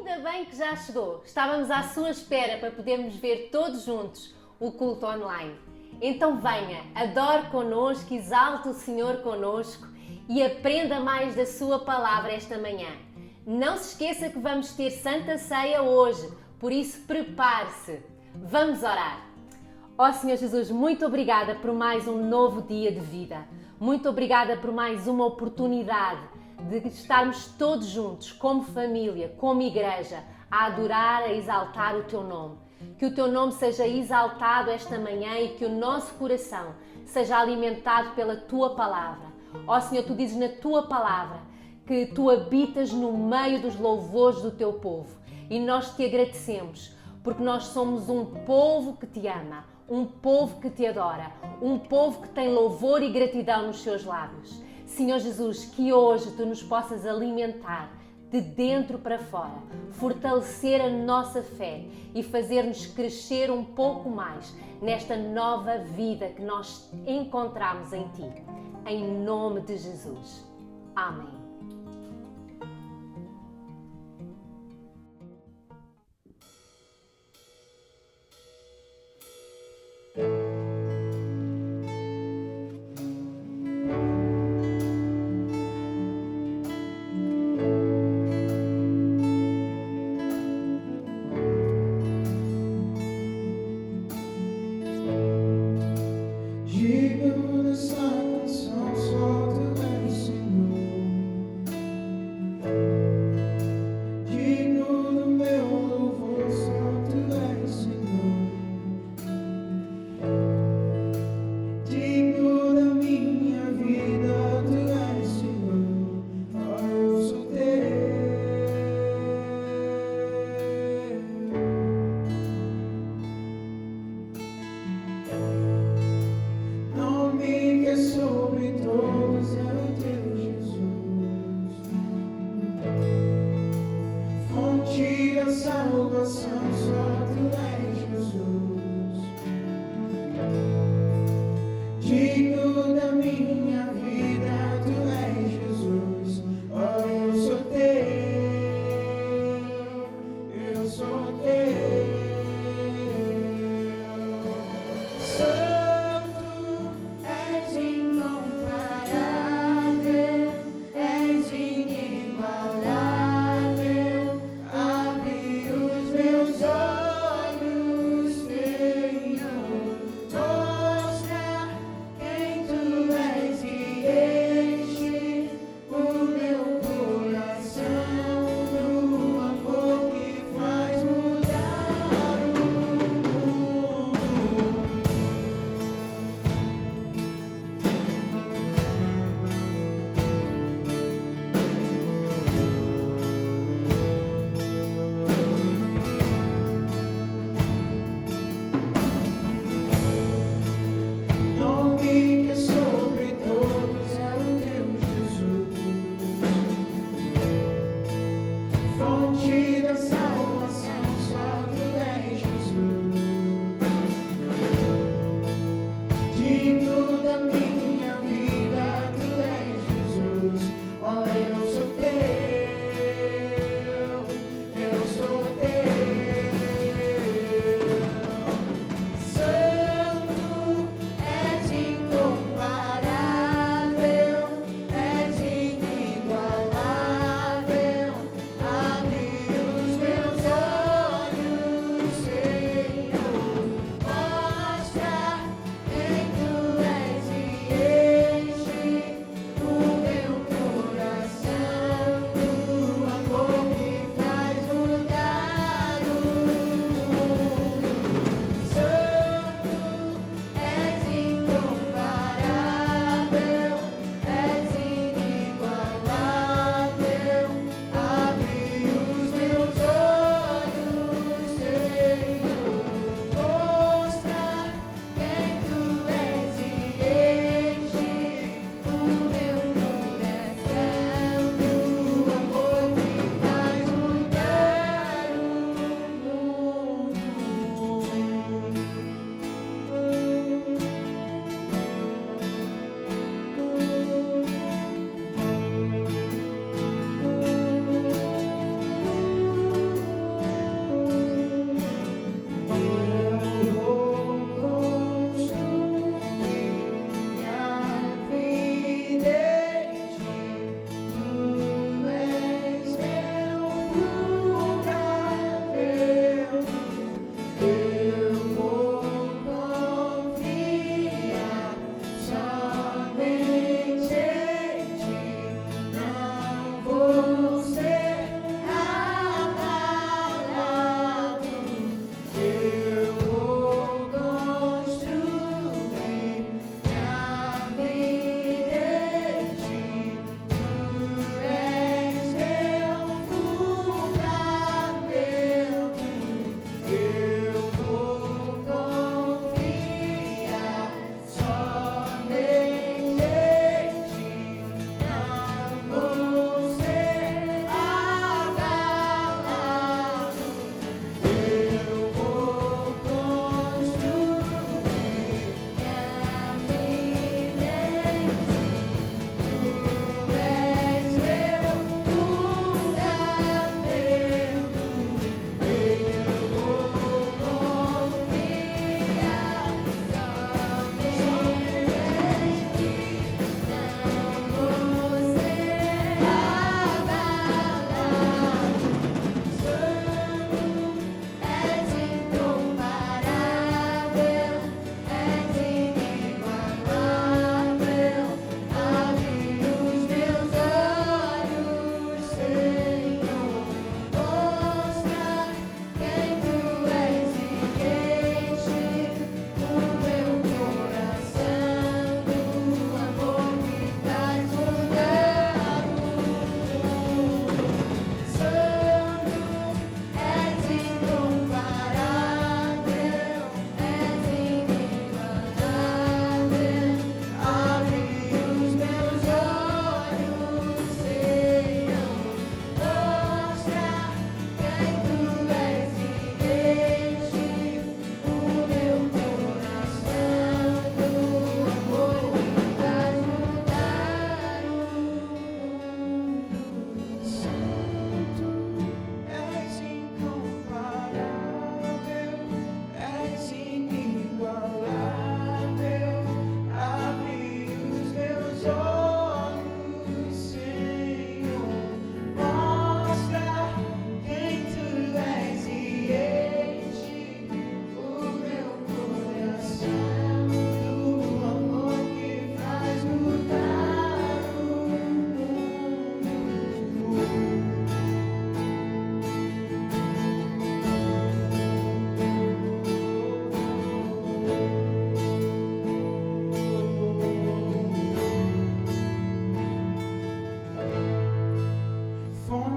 Ainda bem que já chegou. Estávamos à sua espera para podermos ver todos juntos o culto online. Então venha, adore connosco, exalte o Senhor connosco e aprenda mais da sua palavra esta manhã. Não se esqueça que vamos ter Santa Ceia hoje, por isso prepare-se. Vamos orar. Ó Senhor Jesus, muito obrigada por mais um novo dia de vida. Muito obrigada por mais uma oportunidade de estarmos todos juntos, como família, como igreja, a adorar, a exaltar o Teu nome. Que o Teu nome seja exaltado esta manhã e que o nosso coração seja alimentado pela Tua palavra. Ó Senhor, Tu dizes na Tua palavra que Tu habitas no meio dos louvores do Teu povo. E nós Te agradecemos, porque nós somos um povo que Te ama, um povo que Te adora, um povo que tem louvor e gratidão nos seus lábios. Senhor Jesus, que hoje Tu nos possas alimentar de dentro para fora, fortalecer a nossa fé e fazer-nos crescer um pouco mais nesta nova vida que nós encontramos em Ti. Em nome de Jesus. Amém.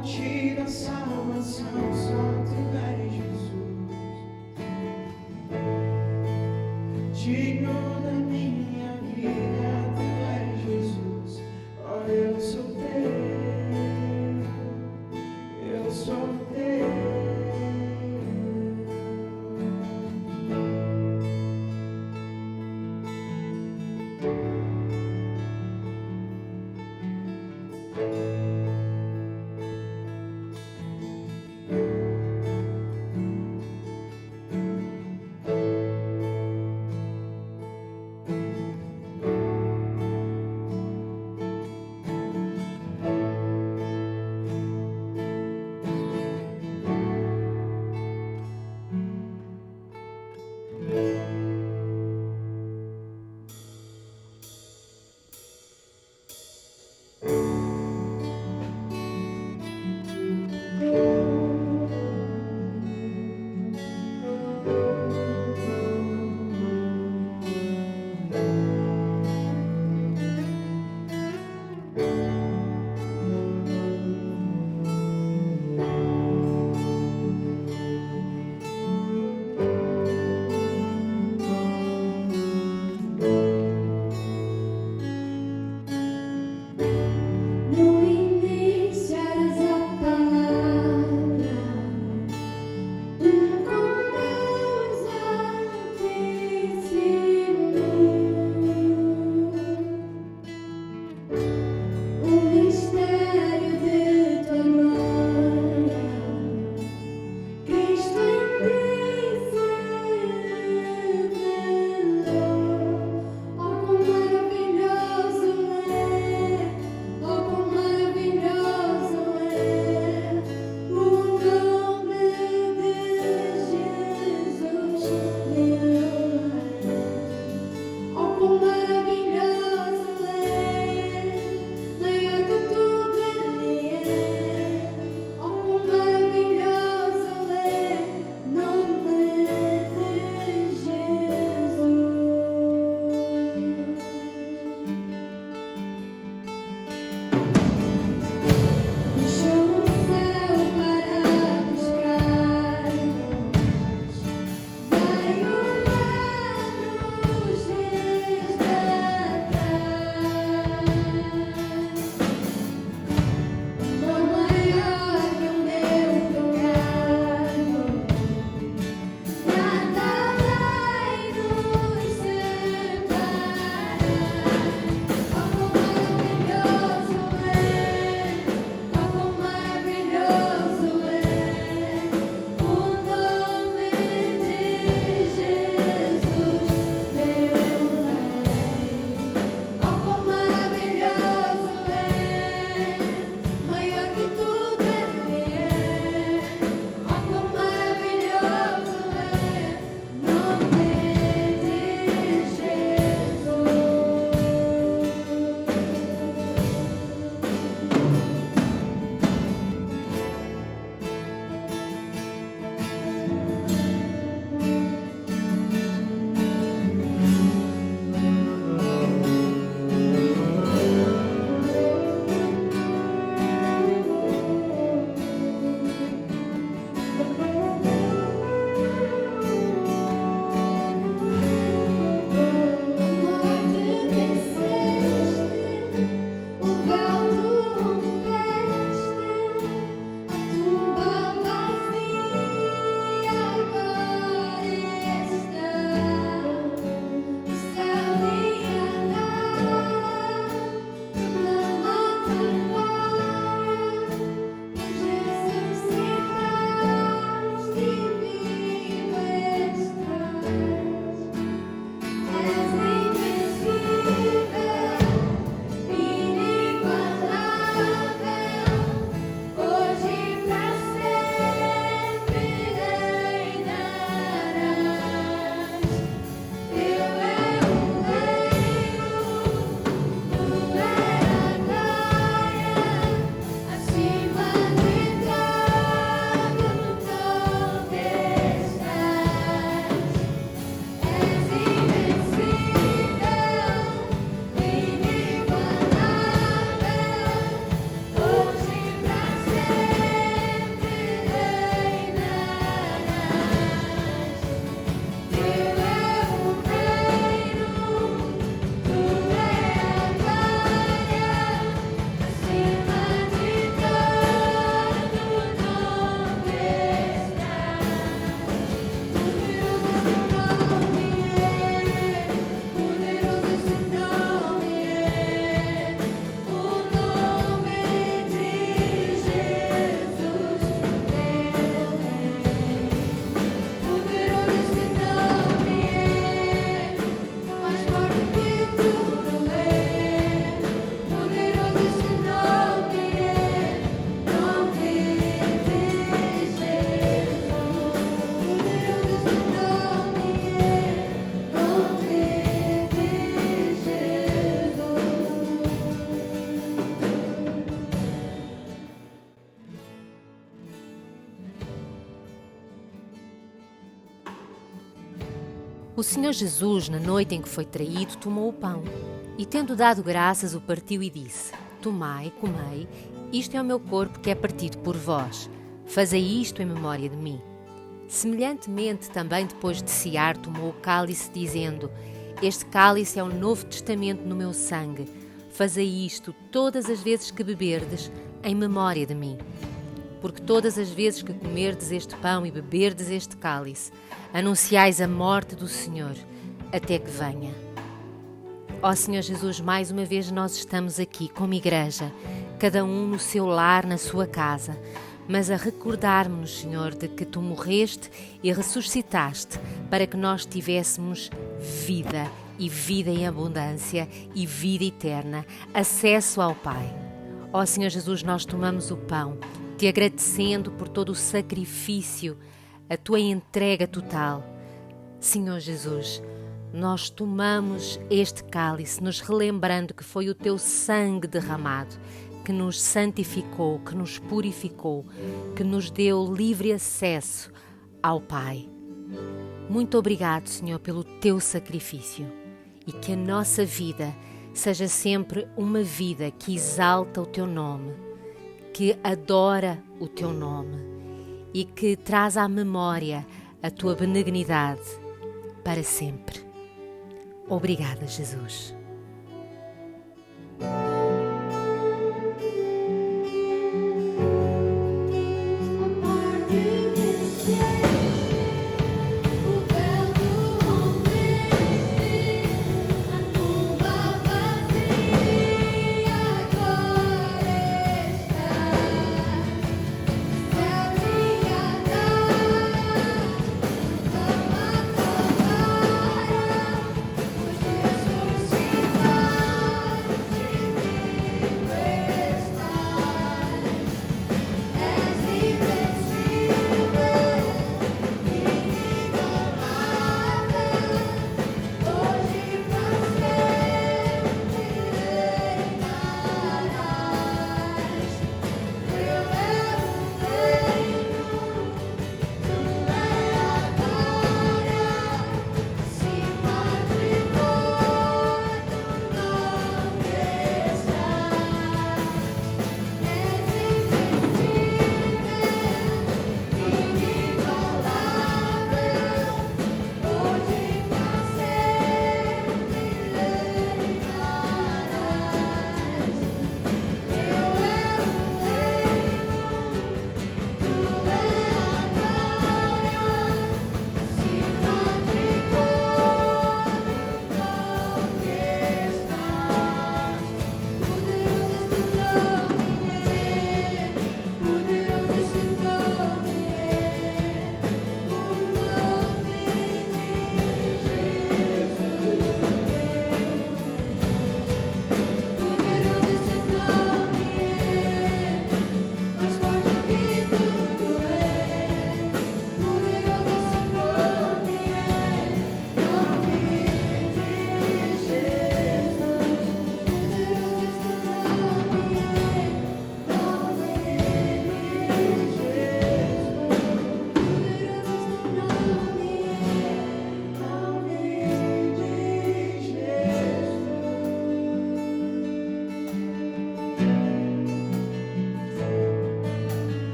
fonte da salvação, só tu és Jesus, digno da minha vida, tu és Jesus. Oh, eu sou teu. O Senhor Jesus, na noite em que foi traído, tomou o pão e, tendo dado graças, o partiu e disse: Tomai, comei, isto é o meu corpo que é partido por vós. Fazei isto em memória de mim. Semelhantemente, também depois de cear, tomou o cálice, dizendo: Este cálice é o novo testamento no meu sangue. Fazei isto todas as vezes que beberdes, em memória de mim. Porque todas as vezes que comerdes este pão e beberdes este cálice, anunciais a morte do Senhor, até que venha. Ó Senhor Jesus, mais uma vez nós estamos aqui como igreja, cada um no seu lar, na sua casa, mas a recordar-nos, Senhor, de que Tu morreste e ressuscitaste para que nós tivéssemos vida, e vida em abundância, e vida eterna, acesso ao Pai. Ó Senhor Jesus, nós tomamos o pão, Te agradecendo por todo o sacrifício, a Tua entrega total. Senhor Jesus, nós tomamos este cálice, nos relembrando que foi o Teu sangue derramado, que nos santificou, que nos purificou, que nos deu livre acesso ao Pai. Muito obrigado, Senhor, pelo Teu sacrifício, e que a nossa vida seja sempre uma vida que exalta o Teu nome, que adora o Teu nome e que traz à memória a Tua benignidade para sempre. Obrigada, Jesus.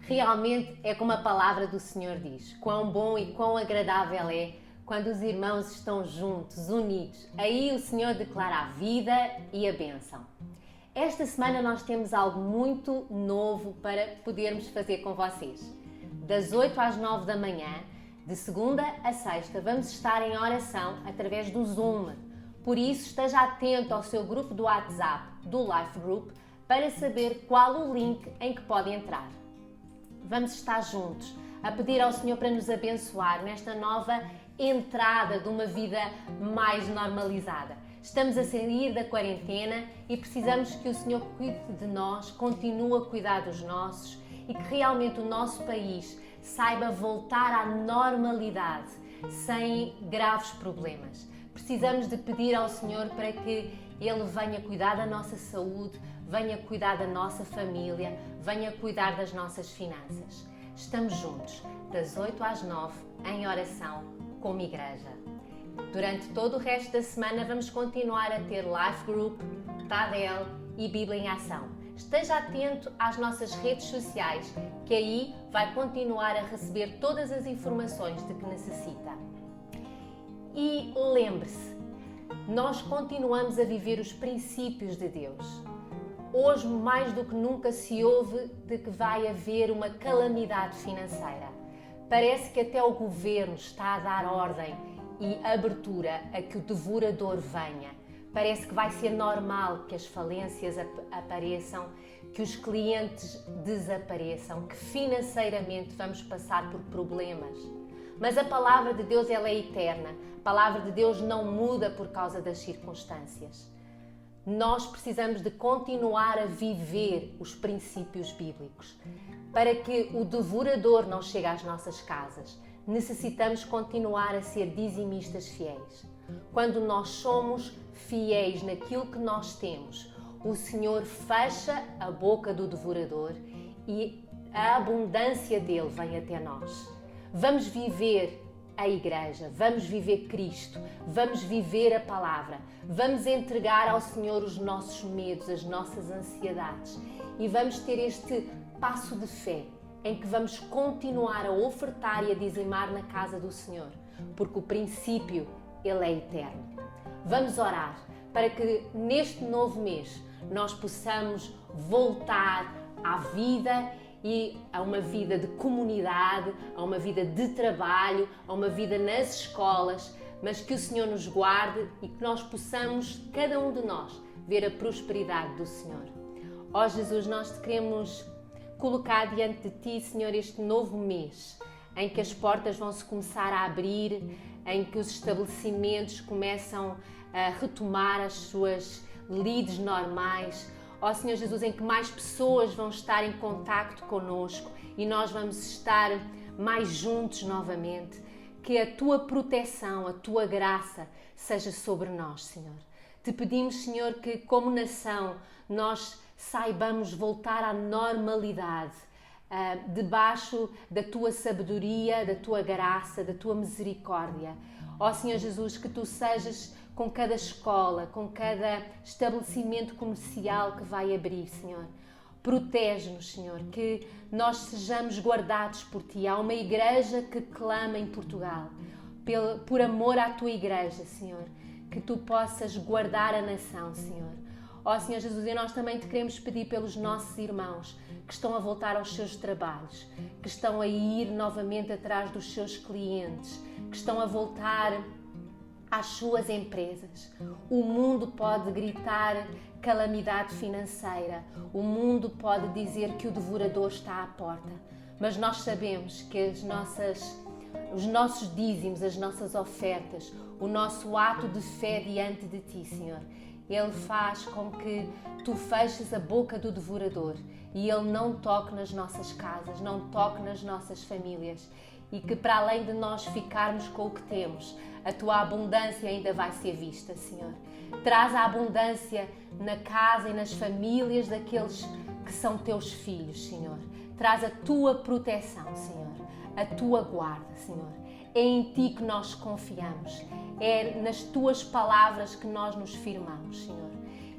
Realmente é como a palavra do Senhor diz, quão bom e quão agradável é quando os irmãos estão juntos, unidos. Aí o Senhor declara a vida e a bênção. Esta semana nós temos algo muito novo para podermos fazer com vocês. Das 8 às 9 da manhã, de segunda a sexta, vamos estar em oração através do Zoom. Por isso, esteja atento ao seu grupo do WhatsApp, do Life Group, para saber qual o link em que pode entrar. Vamos estar juntos a pedir ao Senhor para nos abençoar nesta nova entrada de uma vida mais normalizada. Estamos a sair da quarentena e precisamos que o Senhor cuide de nós, continue a cuidar dos nossos e que realmente o nosso país saiba voltar à normalidade sem graves problemas. Precisamos de pedir ao Senhor para que Ele venha cuidar da nossa saúde, venha cuidar da nossa família, venha cuidar das nossas finanças. Estamos juntos, das 8 às 9, em oração, como igreja. Durante todo o resto da semana vamos continuar a ter Life Group, Tadel e Bíblia em Ação. Esteja atento às nossas redes sociais, que aí vai continuar a receber todas as informações de que necessita. E lembre-se, nós continuamos a viver os princípios de Deus. Hoje, mais do que nunca, se ouve de que vai haver uma calamidade financeira. Parece que até o governo está a dar ordem e abertura a que o devorador venha. Parece que vai ser normal que as falências apareçam, que os clientes desapareçam, que financeiramente vamos passar por problemas. Mas a palavra de Deus, ela é eterna. A palavra de Deus não muda por causa das circunstâncias. Nós precisamos de continuar a viver os princípios bíblicos. Para que o devorador não chegue às nossas casas, necessitamos continuar a ser dizimistas fiéis. Quando nós somos fiéis naquilo que nós temos, o Senhor fecha a boca do devorador e a abundância dele vem até nós. Vamos viver a igreja, vamos viver Cristo, vamos viver a palavra, vamos entregar ao Senhor os nossos medos, as nossas ansiedades e vamos ter este passo de fé em que vamos continuar a ofertar e a dizimar na casa do Senhor, porque o princípio, ele é eterno. Vamos orar para que neste novo mês nós possamos voltar à vida e a uma vida de comunidade, a uma vida de trabalho, a uma vida nas escolas, mas que o Senhor nos guarde e que nós possamos, cada um de nós, ver a prosperidade do Senhor. Ó Jesus, nós te queremos colocar diante de Ti, Senhor, este novo mês, em que as portas vão se começar a abrir, em que os estabelecimentos começam a retomar as suas lides normais. Ó Senhor Jesus, em que mais pessoas vão estar em contacto connosco e nós vamos estar mais juntos novamente. Que a Tua proteção, a Tua graça seja sobre nós, Senhor. Te pedimos, Senhor, que como nação nós saibamos voltar à normalidade, debaixo da Tua sabedoria, da Tua graça, da Tua misericórdia. Ó Senhor Jesus, que Tu sejas com cada escola, com cada estabelecimento comercial que vai abrir, Senhor. Protege-nos, Senhor, que nós sejamos guardados por Ti. Há uma igreja que clama em Portugal, por amor à Tua igreja, Senhor, que Tu possas guardar a nação, Senhor. Ó Senhor Jesus, e nós também Te queremos pedir pelos nossos irmãos que estão a voltar aos seus trabalhos, que estão a ir novamente atrás dos seus clientes, que estão a voltar às suas empresas. O mundo pode gritar calamidade financeira, o mundo pode dizer que o devorador está à porta, mas nós sabemos que os nossos dízimos, as nossas ofertas, o nosso ato de fé diante de Ti, Senhor, Ele faz com que Tu feches a boca do devorador e ele não toque nas nossas casas, não toque nas nossas famílias, e que para além de nós ficarmos com o que temos, a Tua abundância ainda vai ser vista, Senhor. Traz a abundância na casa e nas famílias daqueles que são Teus filhos, Senhor. Traz a Tua proteção, Senhor, a Tua guarda, Senhor. É em Ti que nós confiamos, é nas Tuas palavras que nós nos firmamos, Senhor,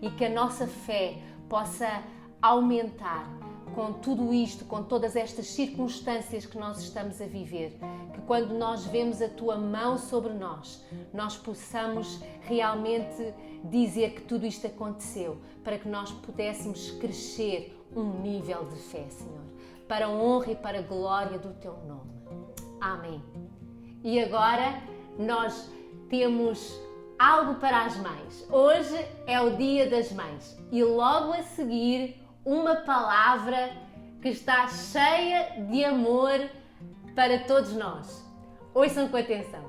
e que a nossa fé possa aumentar com tudo isto, com todas estas circunstâncias que nós estamos a viver, que quando nós vemos a Tua mão sobre nós, nós possamos realmente dizer que tudo isto aconteceu, para que nós pudéssemos crescer um nível de fé, Senhor, para a honra e para a glória do Teu nome. Amém. E agora nós temos algo para as mães. Hoje é o Dia das Mães e logo a seguir uma palavra que está cheia de amor para todos nós. Ouçam com atenção.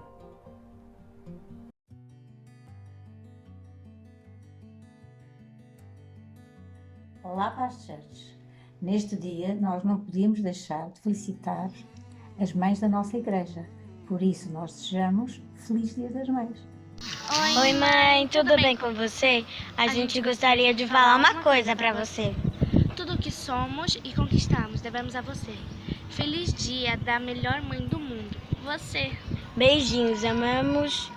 Olá, Paz Church. Neste dia, nós não podíamos deixar de felicitar as mães da nossa igreja. Por isso, nós desejamos Feliz Dia das Mães. Oi, mãe, tudo bem com você? A gente gostaria de falar uma coisa pra você. Tudo o que somos e conquistamos devemos a você. Feliz dia da melhor mãe do mundo, você. Beijinhos, amamos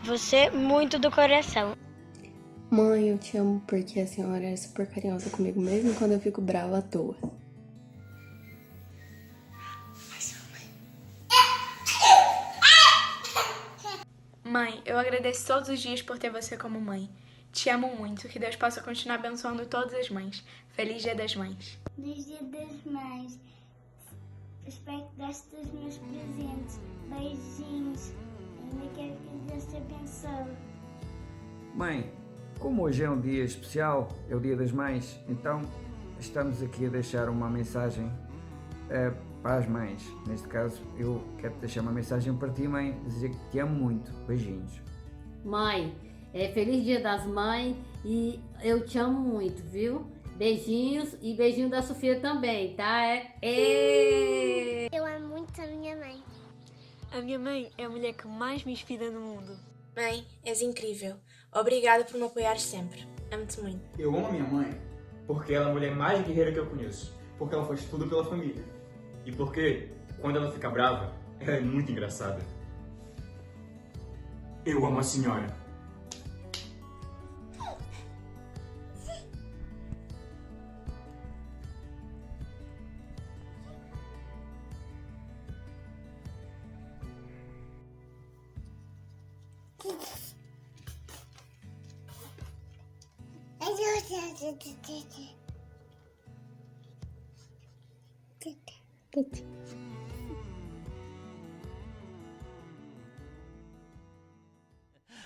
você muito do coração. Mãe, eu te amo porque a senhora é super carinhosa comigo, mesmo quando eu fico brava à toa. Mãe, eu agradeço todos os dias por ter você como mãe. Te amo muito, que Deus possa continuar abençoando todas as mães. Feliz Dia das Mães. Feliz Dia das Mães. Espero que gostes dos meus presentes. Beijinhos. Ainda quero que Deus te abençoe. Mãe, como hoje é um dia especial, é o Dia das Mães, então estamos aqui a deixar uma mensagem para as mães. Neste caso, eu quero deixar uma mensagem para ti, mãe, dizer que te amo muito. Beijinhos. Mãe, feliz Dia das Mães e eu te amo muito, viu? Beijinhos e beijinho da Sofia também, tá? Eu amo muito a minha mãe. A minha mãe é a mulher que mais me inspira no mundo. Mãe, és incrível. Obrigada por me apoiar sempre. Amo-te muito. Eu amo a minha mãe porque ela é a mulher mais guerreira que eu conheço. Porque ela faz tudo pela família. E porque, quando ela fica brava, ela é muito engraçada. Eu amo a senhora.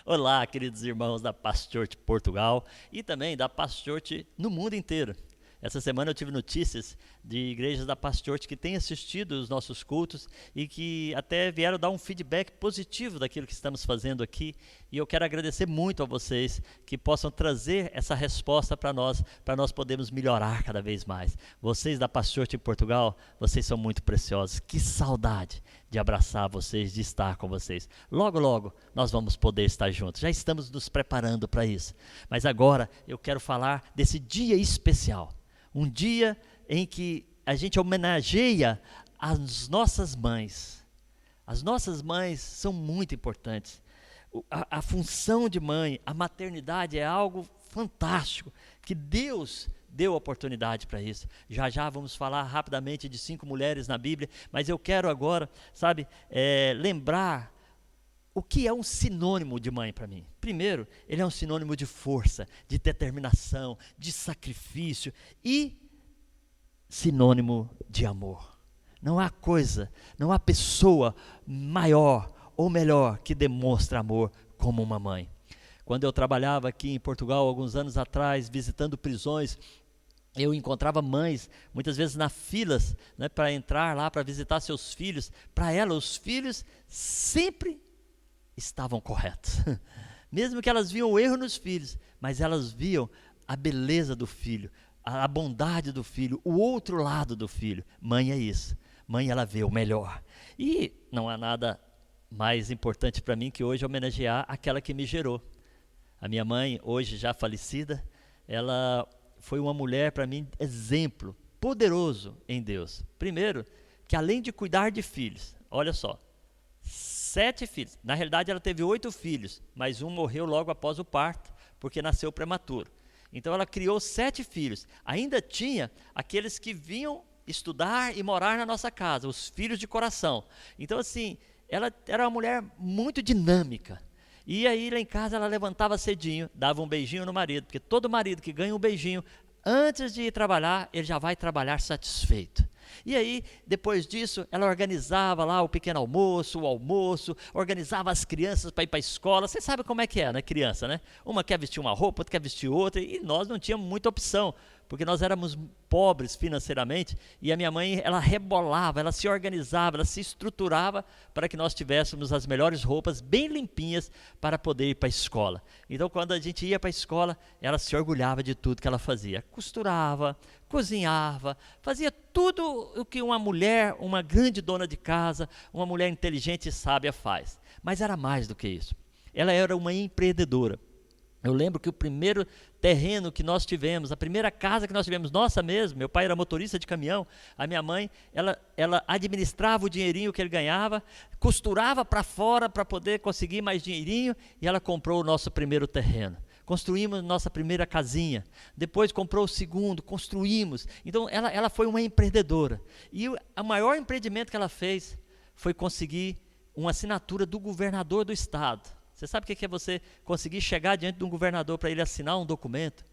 Olá, queridos irmãos da Paz Church Portugal e também da Paz Church no mundo inteiro. Essa semana eu tive notícias de igrejas da Paz Church que têm assistido os nossos cultos e que até vieram dar um feedback positivo daquilo que estamos fazendo aqui. E eu quero agradecer muito a vocês que possam trazer essa resposta para nós podermos melhorar cada vez mais. Vocês da Paz Church em Portugal, vocês são muito preciosos. Que saudade de abraçar vocês, de estar com vocês. Logo, logo, nós vamos poder estar juntos. Já estamos nos preparando para isso. Mas agora eu quero falar desse dia especial. Um dia em que a gente homenageia as nossas mães. As nossas mães são muito importantes. A função de mãe, a maternidade é algo fantástico, que Deus deu oportunidade para isso. Já já vamos falar rapidamente de 5 mulheres na Bíblia, mas eu quero agora, lembrar o que é um sinônimo de mãe para mim. Primeiro, ele é um sinônimo de força, de determinação, de sacrifício e sinônimo de amor. Não há coisa, não há pessoa maior ou melhor que demonstra amor como uma mãe. Quando eu trabalhava aqui em Portugal, alguns anos atrás, visitando prisões, eu encontrava mães, muitas vezes na filas, para entrar lá, para visitar seus filhos. Para ela, os filhos sempre estavam corretos. Mesmo que elas viam o erro nos filhos, mas elas viam a beleza do filho, a bondade do filho, o outro lado do filho. Mãe é isso. Mãe, ela vê o melhor. E não há nada mais importante para mim que hoje homenagear aquela que me gerou. A minha mãe, hoje já falecida, ela foi uma mulher para mim exemplo, poderoso em Deus. Primeiro, que além de cuidar de filhos, olha só, 7 filhos, na realidade ela teve 8 filhos, mas um morreu logo após o parto, porque nasceu prematuro. Então ela criou 7 filhos, ainda tinha aqueles que vinham estudar e morar na nossa casa, os filhos de coração. Então assim, ela era uma mulher muito dinâmica. E aí lá em casa ela levantava cedinho, dava um beijinho no marido, porque todo marido que ganha um beijinho, antes de ir trabalhar, ele já vai trabalhar satisfeito. E aí, depois disso, ela organizava lá o pequeno almoço, o almoço, organizava as crianças para ir para a escola. Você sabe como é que é, né, criança, né? Uma quer vestir uma roupa, outra quer vestir outra, e nós não tínhamos muita opção, porque nós éramos pobres financeiramente, e a minha mãe, ela rebolava, ela se organizava, ela se estruturava para que nós tivéssemos as melhores roupas bem limpinhas para poder ir para a escola. Então, quando a gente ia para a escola, ela se orgulhava de tudo que ela fazia. Costurava, cozinhava, fazia tudo o que uma mulher, uma grande dona de casa, uma mulher inteligente e sábia faz. Mas era mais do que isso. Ela era uma empreendedora. Eu lembro que o primeiro terreno que nós tivemos, a primeira casa que nós tivemos, nossa mesmo, meu pai era motorista de caminhão, a minha mãe, ela administrava o dinheirinho que ele ganhava, costurava para fora para poder conseguir mais dinheirinho, e ela comprou o nosso primeiro terreno. Construímos nossa primeira casinha, depois comprou o segundo, construímos. Então ela foi uma empreendedora. E o maior empreendimento que ela fez foi conseguir uma assinatura do governador do estado. Você sabe o que é você conseguir chegar diante de um governador para ele assinar um documento?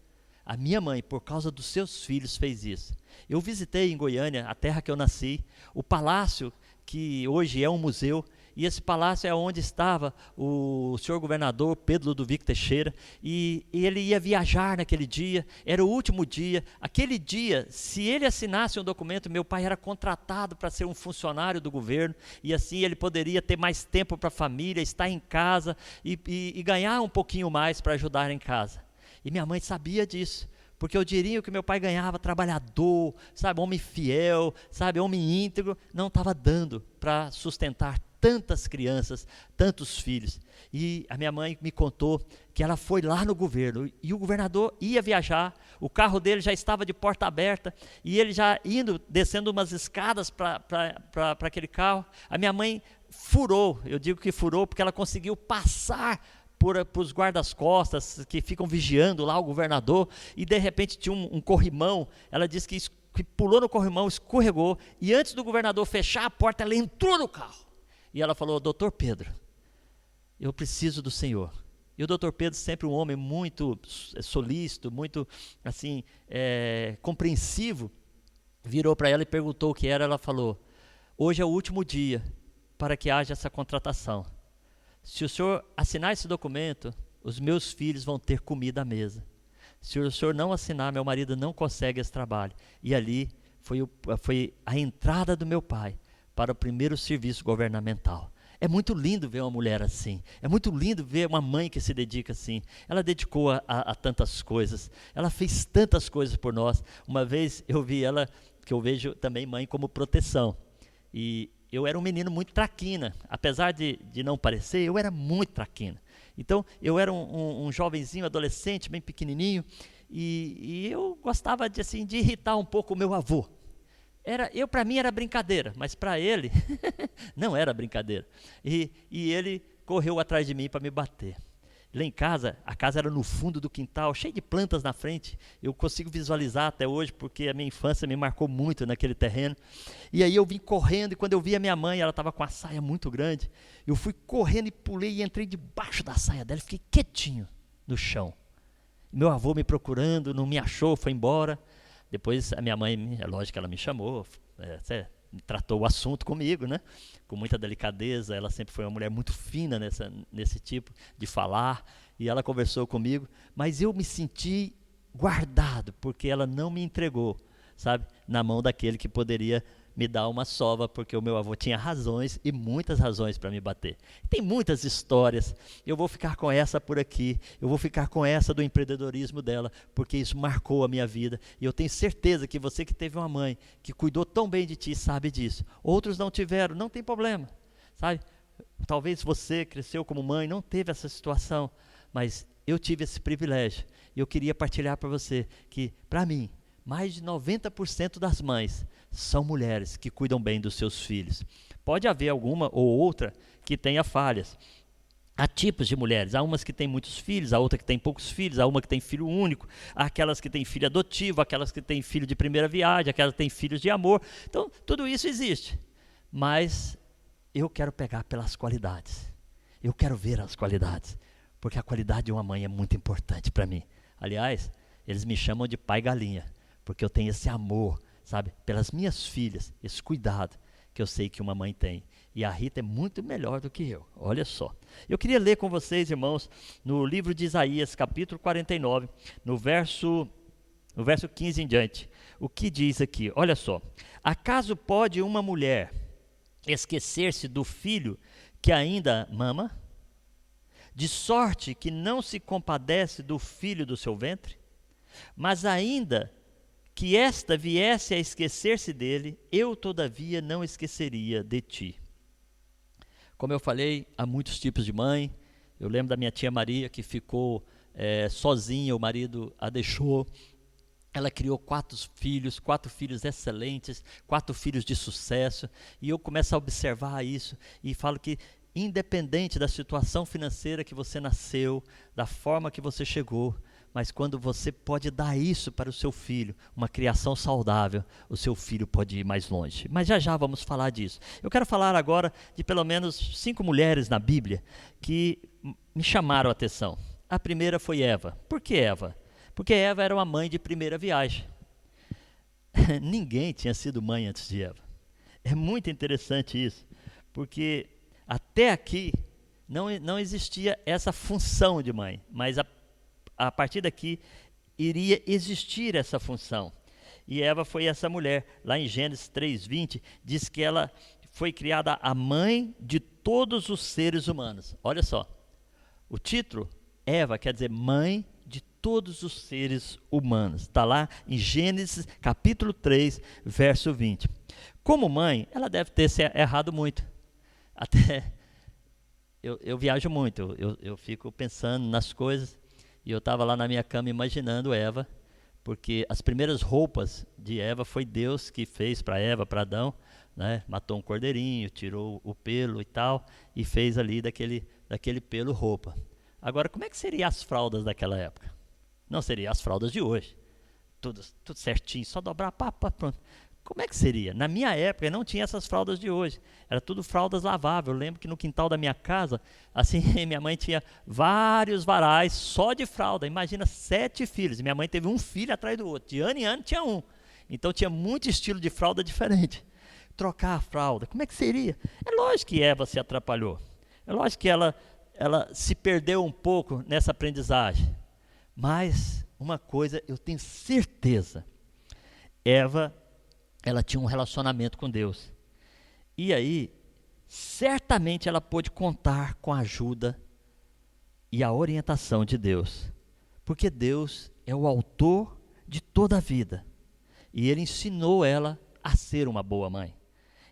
A minha mãe, por causa dos seus filhos, fez isso. Eu visitei em Goiânia, a terra que eu nasci, o palácio que hoje é um museu, e esse palácio é onde estava o senhor governador Pedro Ludovico Teixeira, e ele ia viajar naquele dia, era o último dia. Aquele dia, se ele assinasse um documento, meu pai era contratado para ser um funcionário do governo, e assim ele poderia ter mais tempo para a família, estar em casa e ganhar um pouquinho mais para ajudar em casa. E minha mãe sabia disso, porque o dinheirinho que meu pai ganhava, trabalhador, sabe, homem fiel, sabe, homem íntegro, não estava dando para sustentar tantas crianças, tantos filhos. E a minha mãe me contou que ela foi lá no governo, e o governador ia viajar, o carro dele já estava de porta aberta, e ele já descendo umas escadas para aquele carro. A minha mãe furou, eu digo que furou, porque ela conseguiu passar por os guardas-costas que ficam vigiando lá o governador, e de repente tinha um corrimão. Ela disse que pulou no corrimão, escorregou, e antes do governador fechar a porta, ela entrou no carro. E ela falou: doutor Pedro, eu preciso do senhor. E o doutor Pedro, sempre um homem muito solícito, muito assim, compreensivo, virou para ela e perguntou o que era. Ela falou: hoje é o último dia para que haja essa contratação. Se o senhor assinar esse documento, os meus filhos vão ter comida à mesa. Se o senhor não assinar, meu marido não consegue esse trabalho. E ali foi a entrada do meu pai para o primeiro serviço governamental. É muito lindo ver uma mulher assim. É muito lindo ver uma mãe que se dedica assim. Ela dedicou a tantas coisas. Ela fez tantas coisas por nós. Uma vez eu vi ela, que eu vejo também mãe como proteção. E eu era um menino muito traquina. Apesar de não parecer, eu era muito traquina. Então, eu era um jovenzinho, adolescente, bem pequenininho. E eu gostava de irritar um pouco o meu avô. Para mim era brincadeira, mas para ele não era brincadeira. E ele correu atrás de mim para me bater. Lá em casa, a casa era no fundo do quintal, cheio de plantas na frente. Eu consigo visualizar até hoje, porque a minha infância me marcou muito naquele terreno. E aí eu vim correndo, e quando eu vi a minha mãe, ela estava com a saia muito grande. Eu fui correndo e pulei e entrei debaixo da saia dela, fiquei quietinho no chão. Meu avô me procurando, não me achou, foi embora. Depois a minha mãe, é lógico que ela me chamou, tratou o assunto comigo, né? Com muita delicadeza. Ela sempre foi uma mulher muito fina nesse tipo de falar, e ela conversou comigo, mas eu me senti guardado, porque ela não me entregou, sabe, na mão daquele que poderia me dar uma sova, porque o meu avô tinha razões, e muitas razões para me bater. Tem muitas histórias. Eu vou ficar com essa por aqui, eu vou ficar com essa do empreendedorismo dela, porque isso marcou a minha vida, e eu tenho certeza que você que teve uma mãe que cuidou tão bem de ti sabe disso. Outros não tiveram, não tem problema, sabe? Talvez você cresceu como mãe, não teve essa situação, mas eu tive esse privilégio, e eu queria partilhar para você que, para mim, mais de 90% das mães são mulheres que cuidam bem dos seus filhos. Pode haver alguma ou outra que tenha falhas. Há tipos de mulheres, há umas que têm muitos filhos, há outra que tem poucos filhos, há uma que tem filho único, há aquelas que têm filho adotivo, aquelas que têm filho de primeira viagem, aquelas que têm filhos de amor. Então, tudo isso existe. Mas eu quero pegar pelas qualidades. Eu quero ver as qualidades, porque a qualidade de uma mãe é muito importante para mim. Aliás, eles me chamam de pai galinha, porque eu tenho esse amor, sabe, pelas minhas filhas, esse cuidado que eu sei que uma mãe tem. E a Rita é muito melhor do que eu, olha só. Eu queria ler com vocês, irmãos, no livro de Isaías, capítulo 49, no verso no verso 15 em diante, o que diz aqui? Olha só. Acaso pode uma mulher esquecer-se do filho que ainda mama? De sorte que não se compadece do filho do seu ventre? Mas ainda que esta viesse a esquecer-se dele, eu todavia não esqueceria de ti. Como eu falei, há muitos tipos de mãe. Eu lembro da minha tia Maria, que ficou sozinha, o marido a deixou. Ela criou 4 filhos excelentes, 4 filhos de sucesso. E eu começo a observar isso e falo que, independente da situação financeira que você nasceu, da forma que você chegou, mas quando você pode dar isso para o seu filho, uma criação saudável, o seu filho pode ir mais longe. Mas já vamos falar disso. Eu quero falar agora de pelo menos 5 mulheres na Bíblia que me chamaram a atenção. A primeira foi Eva. Por que Eva? Porque Eva era uma mãe de primeira viagem. Ninguém tinha sido mãe antes de Eva. É muito interessante isso, porque até aqui não existia essa função de mãe, mas a partir daqui iria existir essa função. E Eva foi essa mulher. Lá em Gênesis 3:20 diz que ela foi criada a mãe de todos os seres humanos. Olha só, o título Eva quer dizer mãe de todos os seres humanos. Está lá em Gênesis capítulo 3, verso 20. Como mãe, ela deve ter se errado muito. Até eu viajo muito, eu fico pensando nas coisas. E eu estava lá na minha cama imaginando Eva, porque as primeiras roupas de Eva foi Deus que fez para Eva, para Adão, né? Matou um cordeirinho, tirou o pelo e tal, e fez ali daquele pelo roupa. Agora, como é que seriam as fraldas daquela época? Não seriam as fraldas de hoje. Tudo certinho, só dobrar, pronto. Como é que seria? Na minha época não tinha essas fraldas de hoje. Era tudo fraldas laváveis. Eu lembro que no quintal da minha casa, assim, minha mãe tinha vários varais só de fralda. Imagina 7 filhos. Minha mãe teve um filho atrás do outro. De ano em ano tinha um. Então tinha muito estilo de fralda diferente. Trocar a fralda, como é que seria? É lógico que Eva se atrapalhou. É lógico que ela se perdeu um pouco nessa aprendizagem. Mas uma coisa eu tenho certeza. Eva, ela tinha um relacionamento com Deus. E aí, certamente ela pôde contar com a ajuda e a orientação de Deus. Porque Deus é o autor de toda a vida. E Ele ensinou ela a ser uma boa mãe.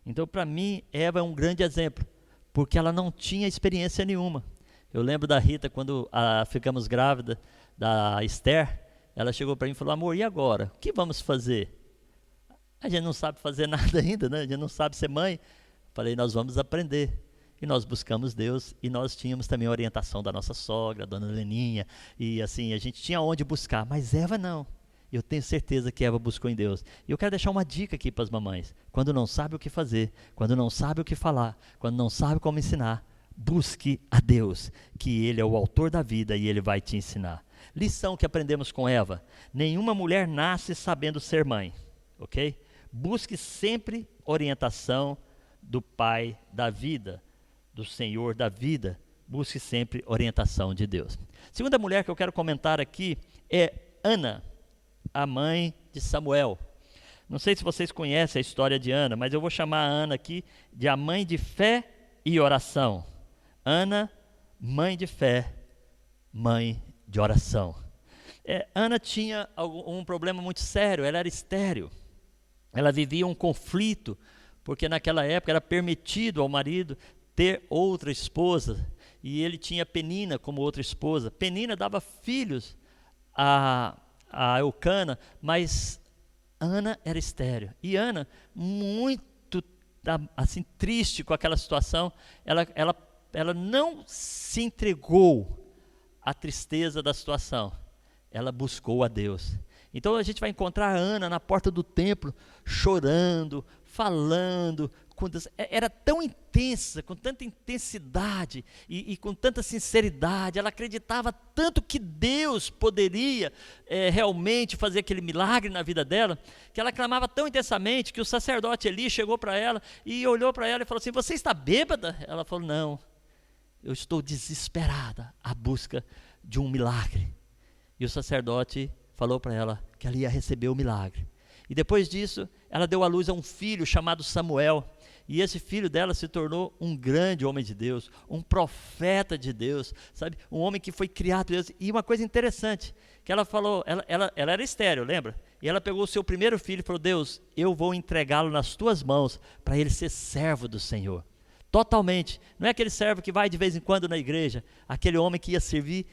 Então, para mim, Eva é um grande exemplo. Porque ela não tinha experiência nenhuma. Eu lembro da Rita, quando ficamos grávida da Esther, ela chegou para mim e falou, amor, e agora? O que vamos fazer? A gente não sabe fazer nada ainda, né? A gente não sabe ser mãe. Falei, nós vamos aprender. E nós buscamos Deus e nós tínhamos também a orientação da nossa sogra, a dona Leninha. E assim, a gente tinha onde buscar, mas Eva não. Eu tenho certeza que Eva buscou em Deus. E eu quero deixar uma dica aqui para as mamães. Quando não sabe o que fazer, quando não sabe o que falar, quando não sabe como ensinar, busque a Deus, que Ele é o autor da vida e Ele vai te ensinar. Lição que aprendemos com Eva. Nenhuma mulher nasce sabendo ser mãe, ok? Busque sempre orientação do Pai da vida, do Senhor da vida. Busque sempre orientação de Deus. Segunda mulher que eu quero comentar aqui é Ana, a mãe de Samuel. Não sei se vocês conhecem a história de Ana, mas eu vou chamar a Ana aqui de a mãe de fé e oração. Ana, mãe de fé, mãe de oração. Ana tinha um problema muito sério, ela era estéril. Ela vivia um conflito, porque naquela época era permitido ao marido ter outra esposa, e ele tinha Penina como outra esposa. Penina dava filhos a Eucana, mas Ana era estéril. E Ana, muito assim, triste com aquela situação, ela não se entregou à tristeza da situação. Ela buscou a Deus. Então a gente vai encontrar a Ana na porta do templo, chorando, falando com Deus. Era tão intensa, com tanta intensidade e com tanta sinceridade. Ela acreditava tanto que Deus poderia realmente fazer aquele milagre na vida dela, que ela clamava tão intensamente que o sacerdote Eli chegou para ela e olhou para ela e falou assim, você está bêbada? Ela falou, não, eu estou desesperada à busca de um milagre. E o sacerdote falou para ela que ela ia receber o milagre. E depois disso, ela deu à luz a um filho chamado Samuel. E esse filho dela se tornou um grande homem de Deus, um profeta de Deus, sabe? Um homem que foi criado por Deus. E uma coisa interessante, que ela falou, ela era estéril, lembra? E ela pegou o seu primeiro filho e falou, Deus, eu vou entregá-lo nas tuas mãos para ele ser servo do Senhor. Totalmente. Não é aquele servo que vai de vez em quando na igreja, aquele homem que ia servir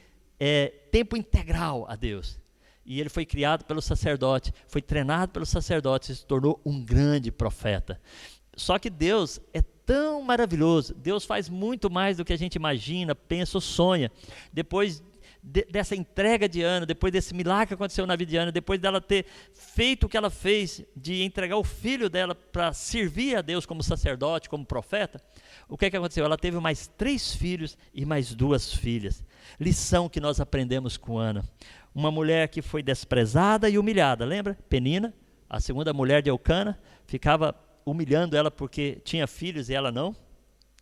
tempo integral a Deus. E ele foi criado pelo sacerdote, foi treinado pelo sacerdote e se tornou um grande profeta. Só que Deus é tão maravilhoso, Deus faz muito mais do que a gente imagina, pensa ou sonha. Depois dessa entrega de Ana, depois desse milagre que aconteceu na vida de Ana, depois dela ter feito o que ela fez, de entregar o filho dela para servir a Deus como sacerdote, como profeta, o que aconteceu? Ela teve mais 3 filhos e mais 2 filhas. Lição que nós aprendemos com Ana. Uma mulher que foi desprezada e humilhada, lembra? Penina, a segunda mulher de Eucana, ficava humilhando ela porque tinha filhos e ela não.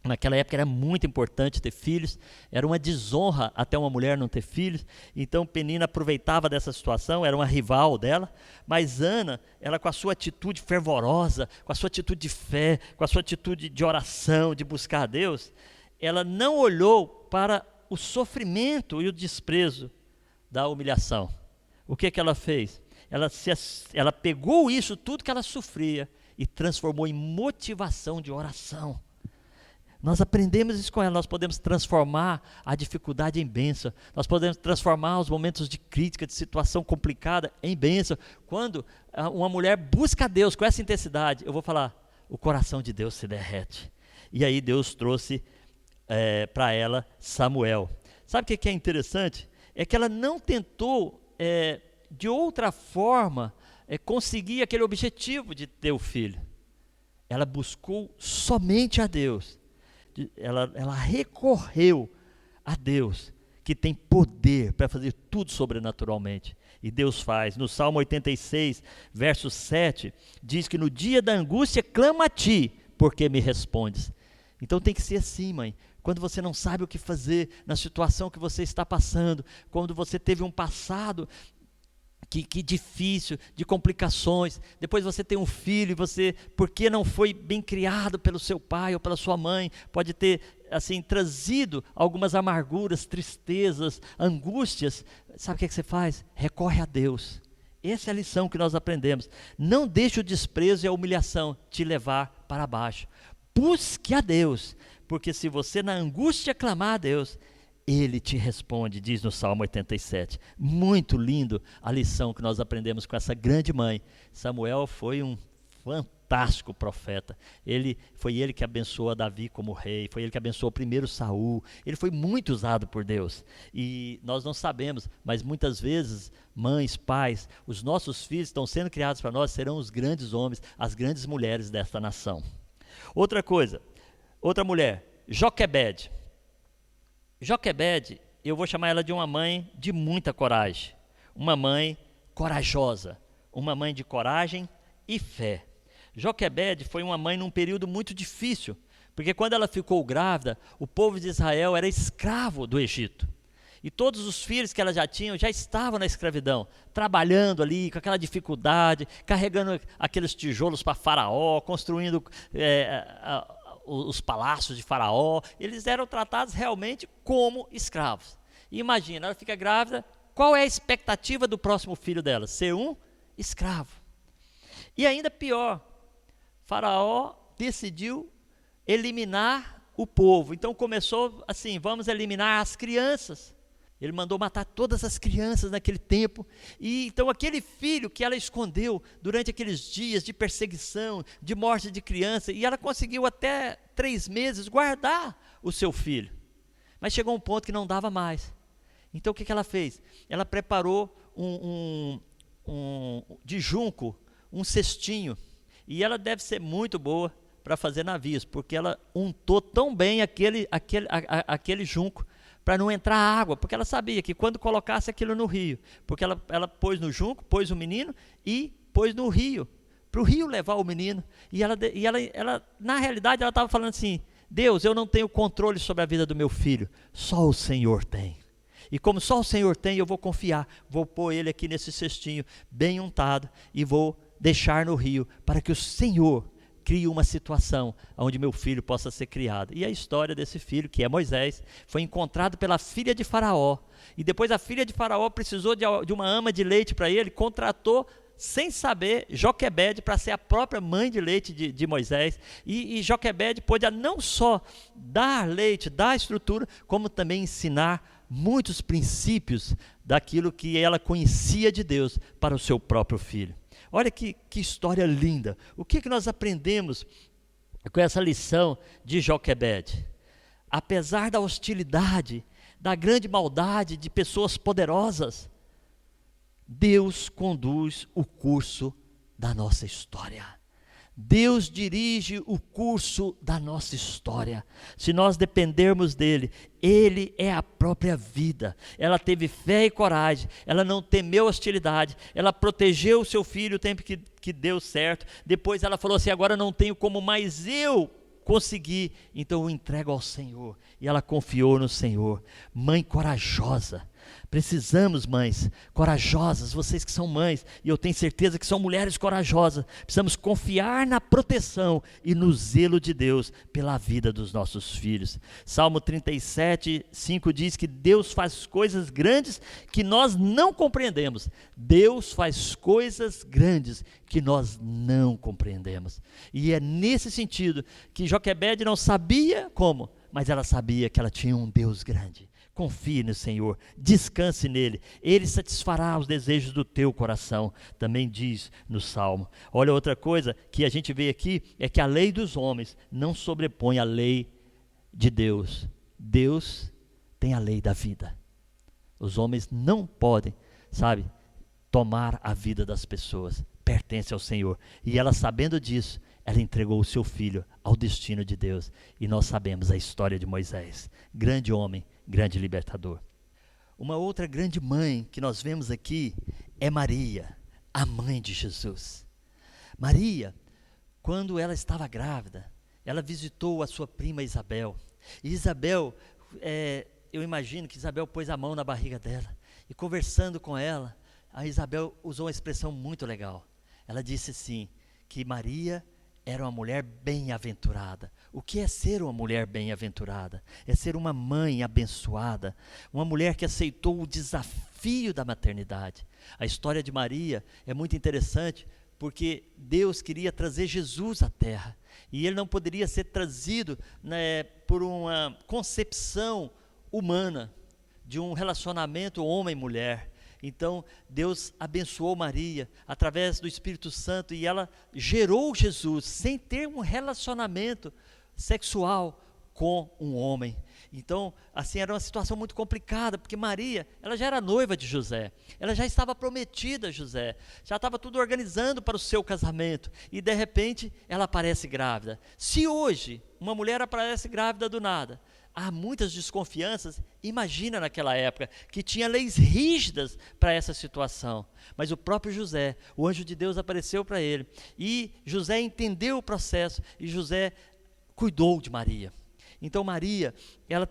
Naquela época era muito importante ter filhos, era uma desonra até uma mulher não ter filhos. Então Penina aproveitava dessa situação, era uma rival dela. Mas Ana, ela com a sua atitude fervorosa, com a sua atitude de fé, com a sua atitude de oração, de buscar a Deus, ela não olhou para o sofrimento e o desprezo da humilhação. O que ela fez? Ela pegou isso, tudo que ela sofria, e transformou em motivação de oração. Nós aprendemos isso com ela, nós podemos transformar a dificuldade em bênção, nós podemos transformar os momentos de crítica, de situação complicada em bênção. Quando uma mulher busca a Deus com essa intensidade, eu vou falar, o coração de Deus se derrete. E aí Deus trouxe para ela Samuel. Sabe o que é interessante? É que ela não tentou de outra forma conseguir aquele objetivo de ter o filho. Ela buscou somente a Deus. Ela recorreu a Deus, que tem poder para fazer tudo sobrenaturalmente. E Deus faz. No Salmo 86, verso 7, diz que no dia da angústia clamo a ti, porque me respondes. Então tem que ser assim, mãe. Quando você não sabe o que fazer na situação que você está passando, quando você teve um passado que difícil, de complicações, depois você tem um filho e você, porque não foi bem criado pelo seu pai ou pela sua mãe, pode ter assim trazido algumas amarguras, tristezas, angústias. Sabe o que você faz? Recorre a Deus. Essa é a lição que nós aprendemos. Não deixe o desprezo e a humilhação te levar para baixo. Busque a Deus, porque se você na angústia clamar a Deus, Ele te responde, diz no Salmo 87. Muito lindo a lição que nós aprendemos com essa grande mãe. Samuel foi um fantástico profeta. Foi ele que abençoou Davi como rei, foi ele que abençoou primeiro Saul. Ele foi muito usado por Deus. E nós não sabemos, mas muitas vezes, mães, pais, os nossos filhos estão sendo criados para nós, serão os grandes homens, as grandes mulheres desta nação. Outra coisa, outra mulher, Joquebede. Joquebede, eu vou chamar ela de uma mãe de muita coragem, uma mãe corajosa, uma mãe de coragem e fé. Joquebede foi uma mãe num período muito difícil, porque quando ela ficou grávida, o povo de Israel era escravo do Egito. E todos os filhos que ela já tinha já estavam na escravidão, trabalhando ali com aquela dificuldade, carregando aqueles tijolos para Faraó, construindo os palácios de Faraó. Eles eram tratados realmente como escravos. E imagina, ela fica grávida, qual é a expectativa do próximo filho dela? Ser um escravo. E ainda pior, Faraó decidiu eliminar o povo. Então começou assim, vamos eliminar as crianças. Ele mandou matar todas as crianças naquele tempo. E então aquele filho que ela escondeu durante aqueles dias de perseguição, de morte de criança, e ela conseguiu até 3 meses guardar o seu filho. Mas chegou um ponto que não dava mais. Então o que ela fez? Ela preparou de junco, um cestinho. E ela deve ser muito boa para fazer navios, porque ela untou tão bem aquele junco, para não entrar água, porque ela sabia que quando colocasse aquilo no rio, porque ela pôs no junco, pôs o menino e pôs no rio, para o rio levar o menino. E ela na realidade, ela estava falando assim, Deus, eu não tenho controle sobre a vida do meu filho, só o Senhor tem. E como só o Senhor tem, eu vou confiar, vou pôr ele aqui nesse cestinho, bem untado, e vou deixar no rio, para que o Senhor crie uma situação onde meu filho possa ser criado. E a história desse filho, que é Moisés, foi encontrado pela filha de Faraó. E depois a filha de Faraó precisou de uma ama de leite para ele, contratou, sem saber, Joquebede para ser a própria mãe de leite de Moisés. E Joquebede pôde não só dar leite, dar estrutura, como também ensinar muitos princípios daquilo que ela conhecia de Deus para o seu próprio filho. Olha que história linda. O que nós aprendemos com essa lição de Joquebede? Apesar da hostilidade, da grande maldade de pessoas poderosas, Deus conduz o curso da nossa história. Deus dirige o curso da nossa história. Se nós dependermos dele, ele é a própria vida. Ela teve fé e coragem, ela não temeu hostilidade, ela protegeu o seu filho o tempo que deu certo. Depois ela falou assim: agora não tenho como mais eu conseguir, então eu entrego ao Senhor. E ela confiou no Senhor. Mãe corajosa. Precisamos, mães corajosas, vocês que são mães, e eu tenho certeza que são mulheres corajosas, precisamos confiar na proteção e no zelo de Deus pela vida dos nossos filhos. Salmo 37, 5 diz que Deus faz coisas grandes que nós não compreendemos. Deus faz coisas grandes que nós não compreendemos. E é nesse sentido que Joquebede não sabia como, mas ela sabia que ela tinha um Deus grande. Confie no Senhor, descanse nele, ele satisfará os desejos do teu coração, também diz no Salmo. Olha, outra coisa que a gente vê aqui é que a lei dos homens não sobrepõe a lei de Deus. Deus tem a lei da vida. Os homens não podem, tomar a vida das pessoas, pertence ao Senhor. E ela, sabendo disso, ela entregou o seu filho ao destino de Deus. E nós sabemos a história de Moisés, grande homem, grande libertador. Uma outra grande mãe que nós vemos aqui é Maria, a mãe de Jesus. Maria, quando ela estava grávida, ela visitou a sua prima Isabel. E Isabel, eu imagino que Isabel pôs a mão na barriga dela. E conversando com ela, a Isabel usou uma expressão muito legal. Ela disse assim, que Maria era uma mulher bem-aventurada. O que é ser uma mulher bem-aventurada? É ser uma mãe abençoada, uma mulher que aceitou o desafio da maternidade. A história de Maria é muito interessante, porque Deus queria trazer Jesus à terra, e ele não poderia ser trazido por uma concepção humana, de um relacionamento homem-mulher. Então Deus abençoou Maria através do Espírito Santo, e ela gerou Jesus sem ter um relacionamento sexual com um homem. Então, assim, era uma situação muito complicada, porque Maria, ela já era noiva de José, ela já estava prometida a José, já estava tudo organizando para o seu casamento, e de repente ela aparece grávida. Se hoje uma mulher aparece grávida do nada, há muitas desconfianças. Imagina naquela época, que tinha leis rígidas para essa situação. Mas o próprio José, o anjo de Deus apareceu para ele, e José entendeu o processo, e José cuidou de Maria. Então Maria, ela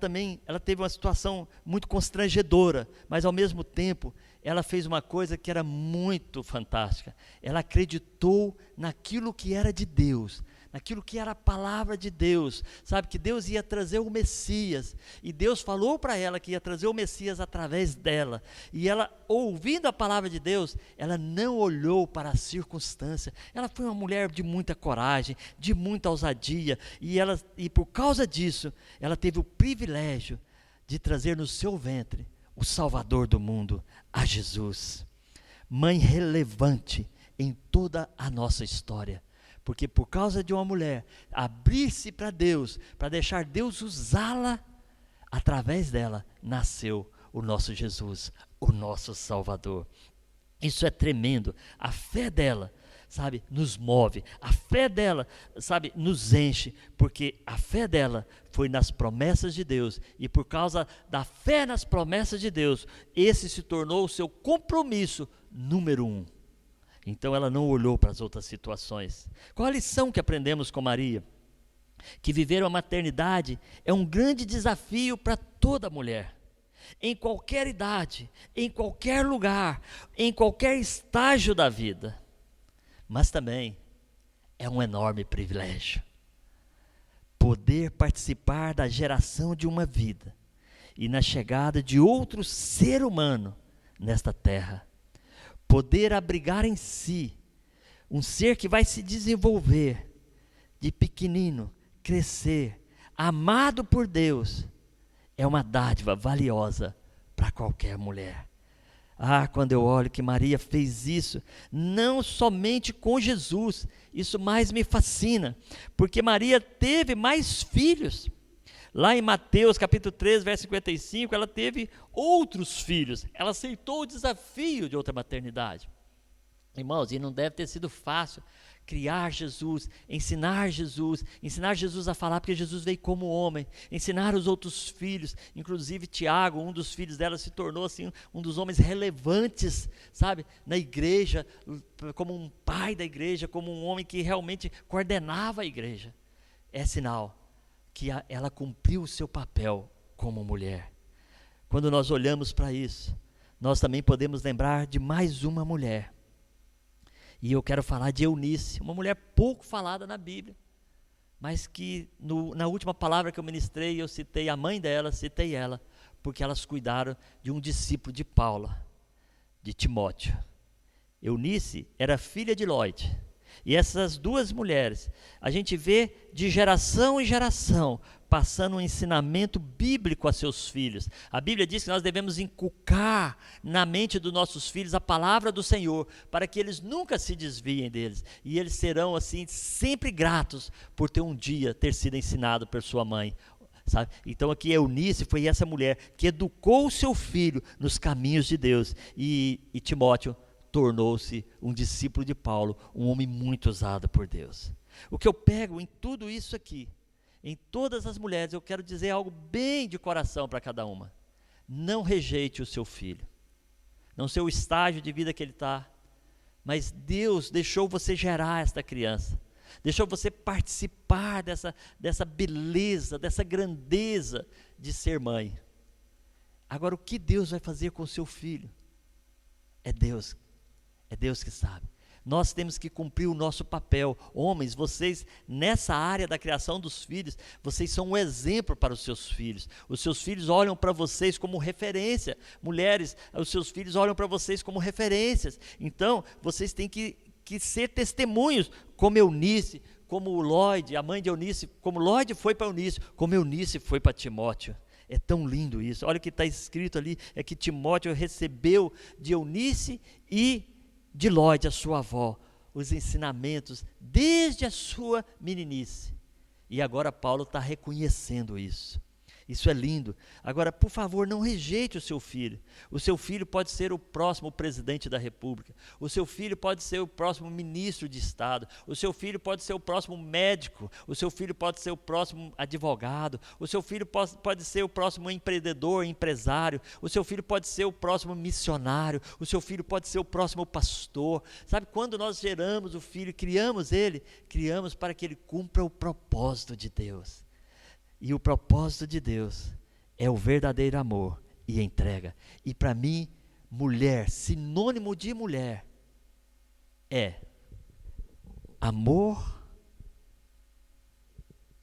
teve uma situação muito constrangedora, mas ao mesmo tempo, ela fez uma coisa que era muito fantástica. Ela acreditou naquilo que era de Deus, naquilo que era a palavra de Deus, que Deus ia trazer o Messias, e Deus falou para ela que ia trazer o Messias através dela, e ela, ouvindo a palavra de Deus, ela não olhou para a circunstância. Ela foi uma mulher de muita coragem, de muita ousadia, e por causa disso, ela teve o privilégio de trazer no seu ventre o Salvador do mundo, a Jesus. Mãe relevante em toda a nossa história, porque por causa de uma mulher abrir-se para Deus, para deixar Deus usá-la, através dela nasceu o nosso Jesus, o nosso Salvador. Isso é tremendo. A fé dela, nos move. A fé dela, nos enche, porque a fé dela foi nas promessas de Deus, e por causa da fé nas promessas de Deus, esse se tornou o seu compromisso número 1. Então ela não olhou para as outras situações. Qual a lição que aprendemos com Maria? Que viver a maternidade é um grande desafio para toda mulher. em qualquer idade, em qualquer lugar, em qualquer estágio da vida. Mas também é um enorme privilégio poder participar da geração de uma vida e na chegada de outro ser humano nesta terra. Poder abrigar em si um ser que vai se desenvolver de pequenino, crescer, amado por Deus, é uma dádiva valiosa para qualquer mulher. Quando eu olho que Maria fez isso, não somente com Jesus, isso mais me fascina, porque Maria teve mais filhos. Lá em Mateus capítulo 3, verso 55, ela teve outros filhos, ela aceitou o desafio de outra maternidade. Irmãos, e não deve ter sido fácil criar Jesus, ensinar Jesus a falar, porque Jesus veio como homem, ensinar os outros filhos, inclusive Tiago, um dos filhos dela, se tornou assim um dos homens relevantes, sabe, na igreja, como um pai da igreja, como um homem que realmente coordenava a igreja. É sinal que ela cumpriu o seu papel como mulher. Quando nós olhamos para isso, nós também podemos lembrar de mais uma mulher. E eu quero falar de Eunice, uma mulher pouco falada na Bíblia, mas que na última palavra que eu ministrei, eu citei a mãe dela, citei ela, porque elas cuidaram de um discípulo de Paulo, de Timóteo. Eunice era filha de Lloyd. E essas duas mulheres, a gente vê de geração em geração, passando um ensinamento bíblico a seus filhos. A Bíblia diz que nós devemos inculcar na mente dos nossos filhos a palavra do Senhor, para que eles nunca se desviem deles. E eles serão assim sempre gratos por ter um dia ter sido ensinado por sua mãe. Sabe? Então aqui Eunice foi essa mulher que educou o seu filho nos caminhos de Deus. E Timóteo tornou-se um discípulo de Paulo, um homem muito usado por Deus. O que eu pego em tudo isso aqui, em todas as mulheres, eu quero dizer algo bem de coração para cada uma. Não rejeite o seu filho. Não sei o estágio de vida que ele está, mas Deus deixou você gerar esta criança. Deixou você participar dessa beleza, dessa grandeza de ser mãe. Agora, o que Deus vai fazer com o seu filho? É Deus que sabe. Nós temos que cumprir o nosso papel. Homens, vocês, nessa área da criação dos filhos, vocês são um exemplo para os seus filhos. Os seus filhos olham para vocês como referência. Mulheres, os seus filhos olham para vocês como referências. Então, vocês têm que ser testemunhos, como Eunice, como o Lloyd, a mãe de Eunice, como Lloyd foi para Eunice, como Eunice foi para Timóteo. É tão lindo isso. Olha o que está escrito ali, é que Timóteo recebeu de Eunice e de Lloyd, a sua avó, os ensinamentos desde a sua meninice. E agora Paulo está reconhecendo isso. Isso é lindo. Agora, por favor, não rejeite o seu filho. O seu filho pode ser o próximo presidente da República. O seu filho pode ser o próximo ministro de Estado. O seu filho pode ser o próximo médico. O seu filho pode ser o próximo advogado. O seu filho pode ser o próximo empreendedor, empresário. O seu filho pode ser o próximo missionário. O seu filho pode ser o próximo pastor. Sabe, quando nós geramos o filho, criamos ele, criamos para que ele cumpra o propósito de Deus. E o propósito de Deus é o verdadeiro amor e entrega. E para mim, mulher, sinônimo de mulher, é amor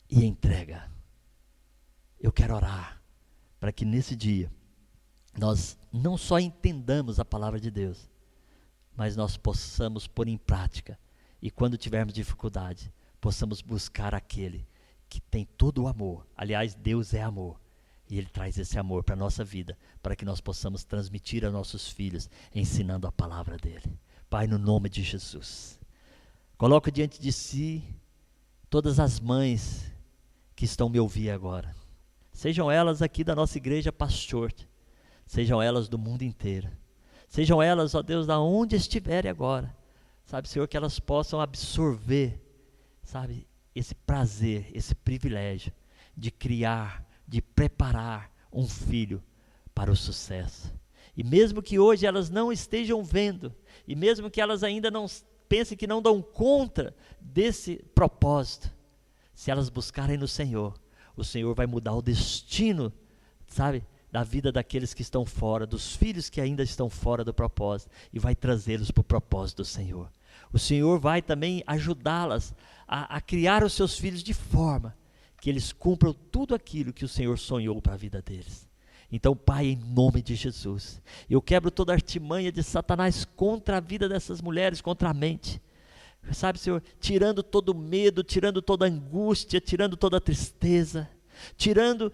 e entrega. Eu quero orar para que nesse dia nós não só entendamos a palavra de Deus, mas nós possamos pôr em prática. E quando tivermos dificuldade, possamos buscar aquele que tem todo o amor. Aliás, Deus é amor. E Ele traz esse amor para a nossa vida, para que nós possamos transmitir a nossos filhos, ensinando a palavra dEle. Pai, no nome de Jesus, coloco diante de si todas as mães que estão me ouvindo agora. Sejam elas aqui da nossa igreja Pastor, sejam elas do mundo inteiro. Sejam elas, ó Deus, da onde estiverem agora. Sabe, Senhor, que elas possam absorver, sabe, esse prazer, esse privilégio de criar, de preparar um filho para o sucesso. E mesmo que hoje elas não estejam vendo, e mesmo que elas ainda não pensem que não dão conta desse propósito, se elas buscarem no Senhor, o Senhor vai mudar o destino, sabe, da vida daqueles que estão fora, dos filhos que ainda estão fora do propósito, e vai trazê-los para o propósito do Senhor. O Senhor vai também ajudá-las a criar os seus filhos de forma que eles cumpram tudo aquilo que o Senhor sonhou para a vida deles. Então, Pai, em nome de Jesus, eu quebro toda a artimanha de Satanás contra a vida dessas mulheres, contra a mente. Sabe, Senhor, tirando todo o medo, tirando toda a angústia, tirando toda a tristeza, tirando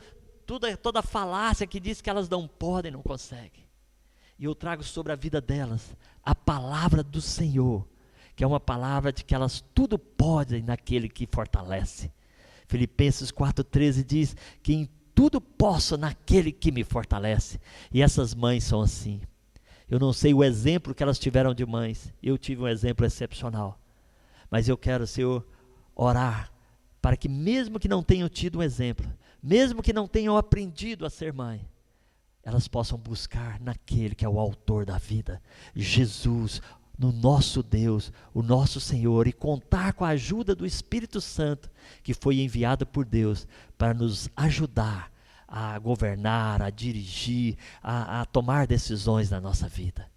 toda a falácia que diz que elas não podem, não conseguem. E eu trago sobre a vida delas a palavra do Senhor, que é uma palavra de que elas tudo podem naquele que fortalece. Filipenses 4,13 diz que em tudo posso naquele que me fortalece. E essas mães são assim. Eu não sei o exemplo que elas tiveram de mães. Eu tive um exemplo excepcional. Mas eu quero, Senhor, orar para que mesmo que não tenham tido um exemplo, mesmo que não tenham aprendido a ser mãe, elas possam buscar naquele que é o autor da vida, Jesus, no nosso Deus, o nosso Senhor, e contar com a ajuda do Espírito Santo, que foi enviado por Deus para nos ajudar a governar, a dirigir, a tomar decisões na nossa vida.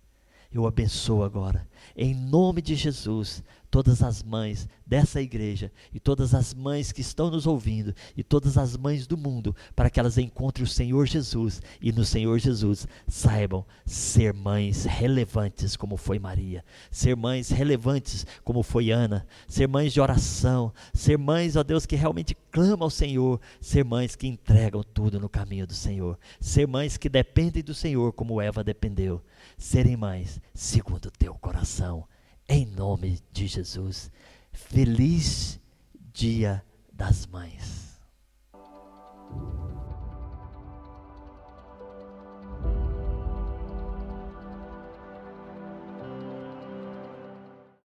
Eu abençoo agora, em nome de Jesus, todas as mães dessa igreja e todas as mães que estão nos ouvindo e todas as mães do mundo, para que elas encontrem o Senhor Jesus e no Senhor Jesus saibam ser mães relevantes como foi Maria, ser mães relevantes como foi Ana, ser mães de oração, ser mães, ó Deus, que realmente clamam ao Senhor, ser mães que entregam tudo no caminho do Senhor, ser mães que dependem do Senhor como Eva dependeu, serem mães segundo o teu coração. Em nome de Jesus, feliz Dia das Mães.